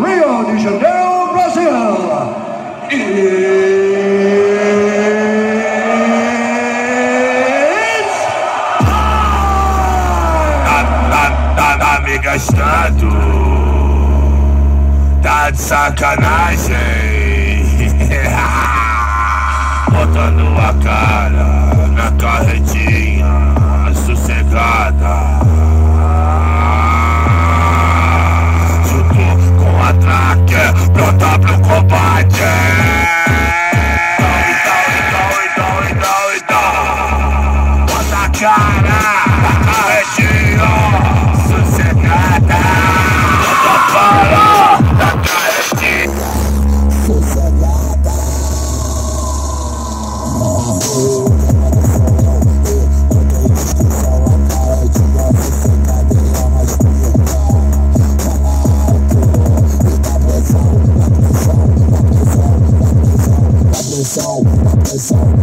Rio de Janeiro, Brasil. Tá me gastando, tá de sacanagem. Botando a cara na carretinha, sussegada. Junto com a tracker, pronta pro combate. Então, bota a cara na carretinha, sussegada. Bota a cara na carretinha, sussegada. Pressão,